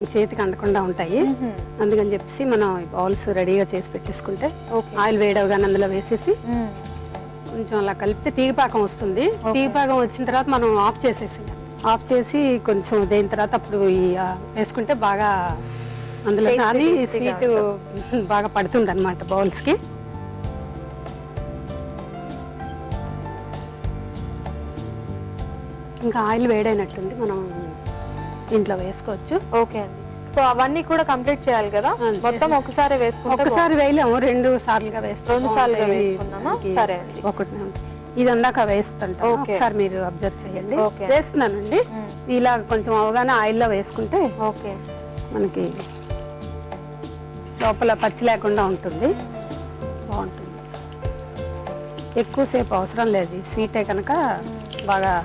చేతికి అంటకుండా ఉంటాయి. అందుకని చెప్పేసి మనం బౌల్స్ రెడీగా చేసి పెట్టేసుకుంటే ఆయిల్ వేడవగానే అందులో వేసేసి కొంచెం అలా కలిపితే తీగపాకం వస్తుంది. తీగపాకం వచ్చిన తర్వాత మనం ఆఫ్ చేసేసి కొంచెం దేని తర్వాత అప్పుడు వేసుకుంటే బాగా అందులో కానీ స్వీట్ బాగా పడుతుంది అనమాట బౌల్స్ కి. ఇంకా ఆయిల్ వేడైనట్టుంది, మనం ఇంట్లో వేసుకోవచ్చు. ఓకే అండి. సో అవన్నీ కూడా కంప్లీట్ చేయాలి కదా, మొత్తం ఒకసారి వేసుకుంటే? ఒకసారి వేయలేము, 2 సార్లుగా వేస్తాం. 2 సార్లుగా వేసుకున్నామా? సరే అండి. ఒకటి ఇది అందాక వేస్తుంటాం, ఒకసారి మీరు అబ్జర్వ్ చేయండి. వేస్తున్నానండి. ఇలా కొంచెం అవగానే ఆయిల్లో వేసుకుంటే ఓకే మనకి లోపల పచ్చి లేకుండా ఉంటుంది, బాగుంటుంది. ఎక్కువసేపు అవసరం లేదు, స్వీటే కనుక బాగా.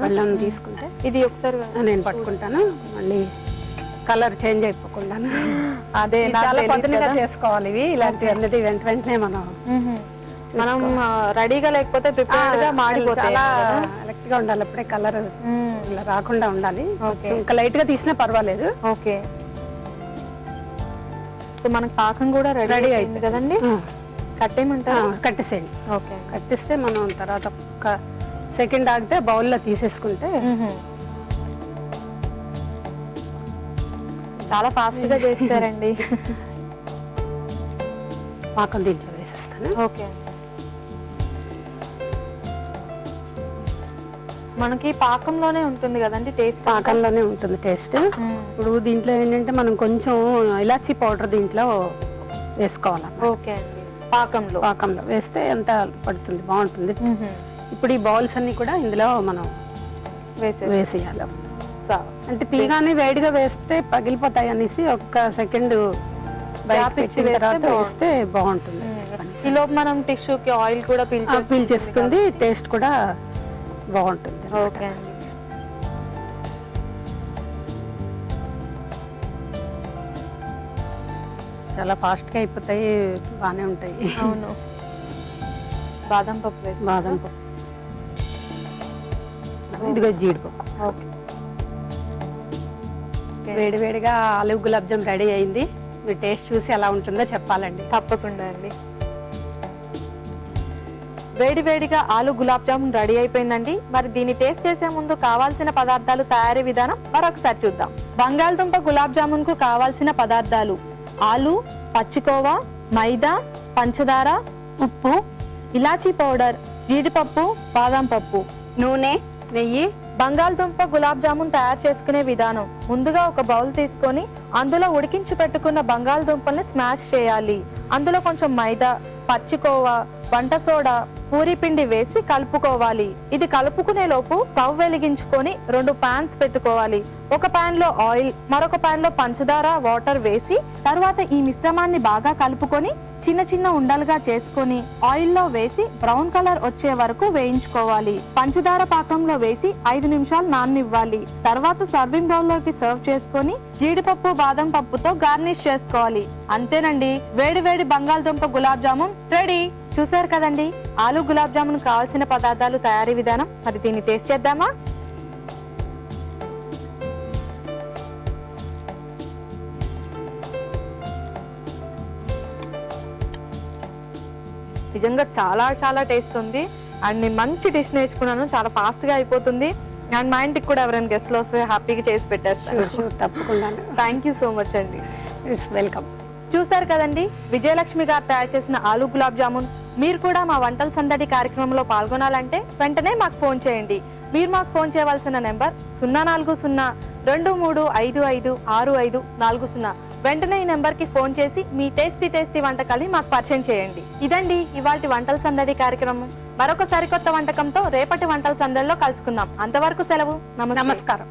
పళ్ళం తీసుకుంటే ఇది ఒకసారి నేను పట్టుకుంటాను, మళ్ళీ కలర్ చేంజ్ అయిపోకుండా. అదే చాలా పద్ధతిగా చేసుకోవాలి ఇవి, ఇలాంటివి అన్నది వెంటనే మనం రెడీగా లేకపోతే ప్రిపేర్డ్ గా మాడిపోతాయి. చాలా కరెక్ట్ గా ఉండాలి, అప్పుడే కలర్ ఇలా రాకుండా ఉండాలి. ఇంకా లైట్ గా తీసినా పర్వాలేదు. ఓకే. సో మనకి పాకం కూడా రెడీ అయింది కదండి, కట్టేయమంటారా? కట్టేసేయండి. ఓకే, కట్టేస్తే మనం తర్వాత ఒక సెకండ్ ఆగితే బౌల్లో తీసేసుకుంటే. చాలా ఫాస్ట్ గా చేస్తారండి. పాకం దీంట్లో వేసేస్తాను. ఓకే. మనకి పాకంలోనే ఉంటుంది కదండి టేస్ట్? పాకంలోనే ఉంటుంది టేస్ట్. ఇప్పుడు దీంట్లో ఏంటంటే మనం కొంచెం ఇలాచీ పౌడర్ దీంట్లో వేసుకోవాలి. ఓకే అండి. పాకంలో వేస్తే ఎంత పడుతుంది, బాగుంటుంది. ఇప్పుడు ఈ బౌల్స్ అన్ని కూడా ఇందులో మనం వేసేయాలి. అంటే తీగానే వేడిగా వేస్తే పగిలిపోతాయి అనేసి ఒక్క సెకండ్ తర్వాత వేస్తే బాగుంటుంది. ఈలోపు మనం టిష్యూకి ఆయిల్ కూడా పీల్ చేస్తుంది, టేస్ట్ కూడా బాగుంటుంది. ఓకే అండి. చాలా ఫాస్ట్ గా అయిపోతాయి, బాగానే ఉంటాయి. అవును. బాదం పప్పు, ఇదిగో జీడిపప్పు. ఓకే. వేడివేడిగా ఆలు గులాబ్ జామ్ రెడీ అయింది. మీరు టేస్ట్ చూసి ఎలా ఉంటుందో చెప్పాలండి. తప్పకుండా అండి. వేడివేడిగా ఆలు గులాబ్ జామున్ రెడీ అయిపోయిందండి. మరి దీన్ని టేస్ట్ చేసే ముందు కావాల్సిన పదార్థాలు, తయారీ విధానం మరొకసారి చూద్దాం. బంగాళదుంప గులాబ్ జామున్ కు కావాల్సిన పదార్థాలు: ఆలు, పచ్చికోవా, మైదా, పంచదార, ఉప్పు, ఇలాచీ పౌడర్, జీడిపప్పు, బాదం పప్పు, నూనె, నెయ్యి. బంగాళదుంప గులాబ్ జామున్ తయారు చేసుకునే విధానం: ముందుగా ఒక బౌల్ తీసుకొని అందులో ఉడికించి పెట్టుకున్న బంగాళదుంపల్ని స్మాష్ చేయాలి. అందులో కొంచెం మైదా, పచ్చికోవా, వంట సోడా, పూరి పిండి వేసి కలుపుకోవాలి. ఇది కలుపుకునే లోపు స్టవ్ వెలిగించుకొని 2 పాన్స్ పెట్టుకోవాలి. ఒక పాన్ లో ఆయిల్, మరొక పాన్ లో పంచదార, వాటర్ వేసి తర్వాత ఈ మిశ్రమాన్ని బాగా కలుపుకొని చిన్న చిన్న ఉండలుగా చేసుకొని ఆయిల్లో వేసి బ్రౌన్ కలర్ వచ్చే వరకు వేయించుకోవాలి. పంచదార పాకంలో వేసి 5 నిమిషాలు నాననివ్వాలి. తర్వాత సర్వింగ్ బౌల్ లోకి సర్వ్ చేసుకొని జీడిపప్పు, బాదం పప్పుతో గార్నిష్ చేసుకోవాలి. అంతేనండి, వేడి వేడి బంగాళదుంప గులాబ్ జామున్ రెడీ. చూసారు కదండి ఆలు గులాబ్ జామున్ కావాల్సిన పదార్థాలు, తయారీ విధానం. మరి దీన్ని టేస్ట్ చేద్దామా? నిజంగా చాలా చాలా టేస్ట్ ఉంది. అండ్ నేను మంచి డిష్ నేర్చుకున్నాను, చాలా ఫాస్ట్ గా అయిపోతుంది. అండ్ మా ఇంటికి కూడా ఎవరైనా గెస్ట్లు వస్తే హ్యాపీగా చేసి పెట్టేస్తాను. తప్పకుండా. థ్యాంక్ యూ సో మచ్ అండి. It's welcome. చూసారు కదండి విజయలక్ష్మి గారు తయారు చేసిన ఆలు గులాబ్ జామున్. మీరు కూడా మా వంటల సందడి కార్యక్రమంలో పాల్గొనాలంటే వెంటనే మాకు ఫోన్ చేయండి. మీరు మాకు ఫోన్ చేయవలసిన నెంబర్ 04023556540. వెంటనే ఈ నెంబర్ కి ఫోన్ చేసి మీ టేస్టీ వంటకాన్ని మాకు పరిచయం చేయండి. ఇదండి ఇవాల్టి వంటల సందడి కార్యక్రమం. మరొక సరికొత్త వంటకంతో రేపటి వంటల సందడిలో కలుసుకుందాం. అంతవరకు సెలవు. నమస్కారం.